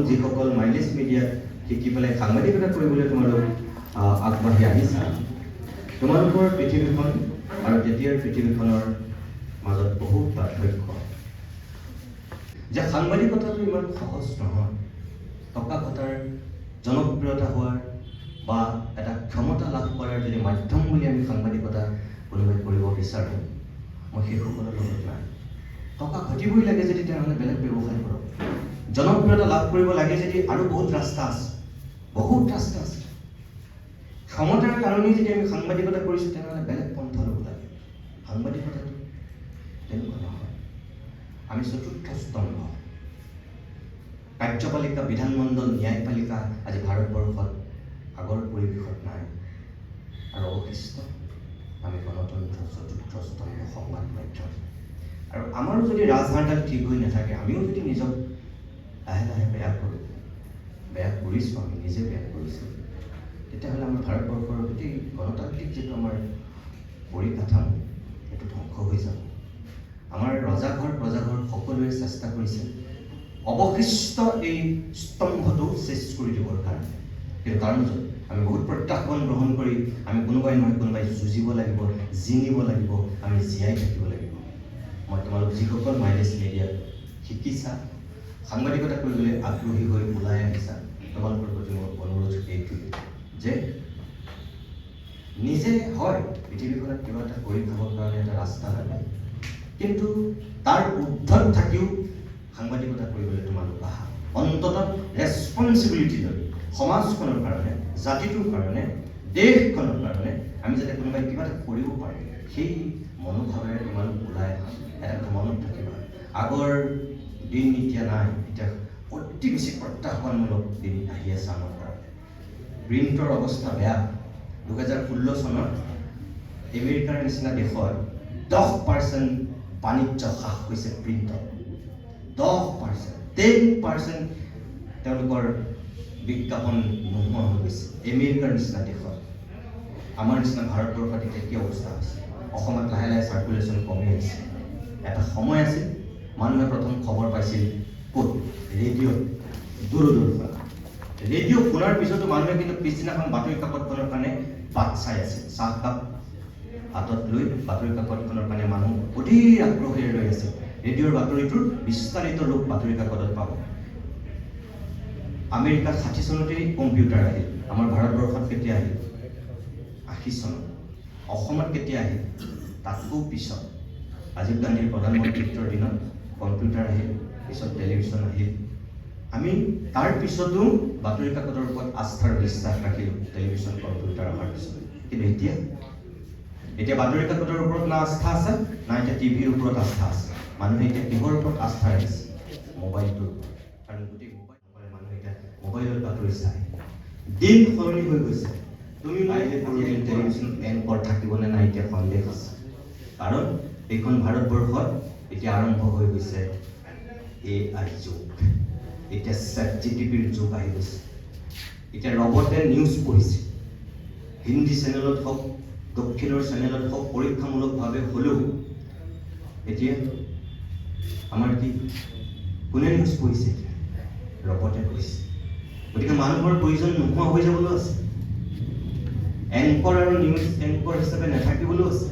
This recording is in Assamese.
যিসকল মাইলেজ মিডিয়াত শিকি পেলাই সাংবাদিকতা কৰিবলৈ তোমালোক আগবাঢ়ি আহিছা, তোমালোকৰ পৃথিৱীখন আৰু তেতিয়াৰ পৃথিৱীখনৰ মাজত বহুত পাৰ্থক্য। যে সাংবাদিকতাটো ইমান সহজ নহয়। টকা ঘটাৰ, জনপ্ৰিয়তা হোৱাৰ বা এটা ক্ষমতা লাভ কৰাৰ যদি মাধ্যম বুলি আমি সাংবাদিকতা কোনোবাই কৰিব বিচাৰোঁ, মই সেইসকলৰ লগত নাই। টকা ঘটিবই লাগে যদি তেনেহ'লে বেলেগ ব্যৱসায় কৰক। জনপ্ৰিয়তা লাভ কৰিব লাগে যদি আৰু বহুত ৰাস্তা আছে, বহুত ৰাস্তা আছে। ক্ষমতাৰ কাৰণেই যদি আমি সাংবাদিকতা কৰিছোঁ তেনেহ'লে বেলেগ পন্থা ল'ব লাগে। সাংবাদিকতাটো তেনেকুৱা নহয়। আমি চতুৰ্থ স্তম্ভ। কাৰ্যপালিকা, বিধানমণ্ডল, ন্যায়পালিকা আজি ভাৰতবৰ্ষত আগৰ পৰিৱেশত নাই। আৰু অৱশিষ্ট আমি গণতন্ত্ৰ, চতুৰ্থ স্তম্ভ, সংবাদ মাধ্যম। আৰু আমাৰো যদি ৰাজহাড়ডাল ঠিক হৈ নাথাকে, আমিও যদি নিজক লাহে লাহে বেয়া কৰোঁ, বেয়া কৰিছোঁ, আমি নিজে বেয়া কৰিছোঁ, তেতিয়াহ'লে আমাৰ ভাৰতবৰ্ষৰ গোটেই গণতান্ত্ৰিক যিটো আমাৰ পৰিকাঠামো সেইটো ধ্বংস হৈ যাব। আমাৰ ৰজাঘৰ প্ৰজাঘৰ সকলোৱে চেষ্টা কৰিছে অৱশিষ্ট এই স্তম্ভটো চেষ্টা কৰি দিবৰ কাৰণে। কিন্তু তাৰ মাজত আমি বহুত প্ৰত্যাহ্বান গ্ৰহণ কৰি আমি কোনোবাই নহয় কোনোবাই যুঁজিব লাগিব, জিনিব লাগিব, আমি জীয়াই থাকিব লাগিব। মই তোমালোক যিসকল মাইলেজ মিডিয়াত শিকিছা, সাংবাদিকতা কৰিবলৈ আগ্ৰহী হৈ ওলাই আহিছা, তোমালোকৰ প্ৰতি মোৰ অনুৰোধ এইটোৱে যে নিজে হয় পৃথিৱীখনত কিবা এটা কৰি খাবৰ কাৰণে এটা ৰাস্তা লাগে, কিন্তু তাৰ ঊৰ্ধত থাকিও সাংবাদিকতা কৰিবলৈ তোমালোক আহা। অন্ততঃ ৰেছপনচিবিলিটি লৈ সমাজখনৰ কাৰণে, জাতিটোৰ কাৰণে, দেশখনৰ কাৰণে আমি যাতে কোনোবাই কিবা এটা কৰিব পাৰে, সেই মনোভাৱেৰে তোমালোক ওলাই আহা। এটা কথা মনত থাকিবা, আগৰ দিন এতিয়া নাই। এতিয়া অতি বেছি প্ৰত্যাহ্বানমূলক দিন আহি আছে আমাৰ কাৰণে। প্ৰিণ্টৰ অৱস্থা বেয়া। 2016 চনত আমেৰিকাৰ নিচিনা দেশত 10% বাণিজ্য হ্ৰাস হৈছে প্ৰিণ্টত। 10%, 10% তেওঁলোকৰ বিজ্ঞাপন নোহোৱা হৈ গৈছে আমেৰিকাৰ নিচিনা দেশত। আমাৰ নিচিনা ভাৰতবৰ্ষত এতিয়া কি অৱস্থা হৈছে? অসমত লাহে লাহে চাৰ্কুলেশ্যন কমি আহিছে। এটা সময় আছিল মানুহে প্ৰথম খবৰ পাইছিল ক'ত? ৰেডিঅ'ত, দূৰদৰ্শন। ৰেডিঅ' শুনাৰ পিছতো মানুহে কিন্তু পিছদিনাখন বাতৰি কাকতখনৰ কাৰণে বাট চাই আছিল। চাহকাপ হাতত লৈ বাতৰি কাকতখনৰ কাৰণে মানুহ অধীৰ আগ্ৰহেৰে ৰৈ আছিল। ৰেডিঅ'ৰ বাতৰিটোৰ বিস্তাৰিত ৰূপ বাতৰি কাকতত পাব। আমেৰিকাত 60 চনতেই কম্পিউটাৰ আহিল। আমাৰ ভাৰতবৰ্ষত কেতিয়া আহিল? 80 চনত। অসমত কেতিয়া আহিল? তাতকৈ পিছত। ৰাজীৱ গান্ধীৰ প্ৰধানমন্ত্ৰীত্বৰ দিনত কম্পিউটাৰ আহিল, পিছত টেলিভিশ্যন আহিল। আমি তাৰ পিছতো বাতৰি কাকতৰ ওপৰত আস্থাৰ বিশ্বাস ৰাখিলোঁ টেলিভিশ্যন, কম্পিউটাৰ অহাৰ পিছত। কিন্তু এতিয়া বাতৰি কাকতৰ ওপৰত না আস্থা আছে, না এতিয়া টিভিৰ ওপৰত আস্থা আছে। মানুহে এতিয়া কিহৰ ওপৰত আস্থা ৰাখিছে? মোবাইলটোৰ ওপৰত। কাৰণ গোটেই মানুহে এতিয়া মোবাইলত বাতৰি চায়। দিন সলনি হৈ গৈছে। তুমি টেলিভিশ্যন এংকৰ থাকিবনে নাই এতিয়া সন্দেহ আছে। কাৰণ এইখন ভাৰতবৰ্ষত এতিয়া আৰম্ভ হৈ গৈছে AI যুগ। এতিয়া ChatGPTৰ যুগ আহি গৈছে। এতিয়া ৰবটে নিউজ পঢ়িছে। হিন্দী চেনেলত হওক, দক্ষিণৰ চেনেলত হওক, পৰীক্ষামূলকভাৱে হ'লেও এতিয়া আমাৰ কি কোনে নিউজ পঢ়িছে? এতিয়া ৰবটে পঢ়িছে। গতিকে মানুহৰ প্ৰয়োজন নোহোৱা হৈ যাবলৈ আছে। এংকৰ আৰু নিউজ এংকৰ হিচাপে নাথাকিবলৈও আছে।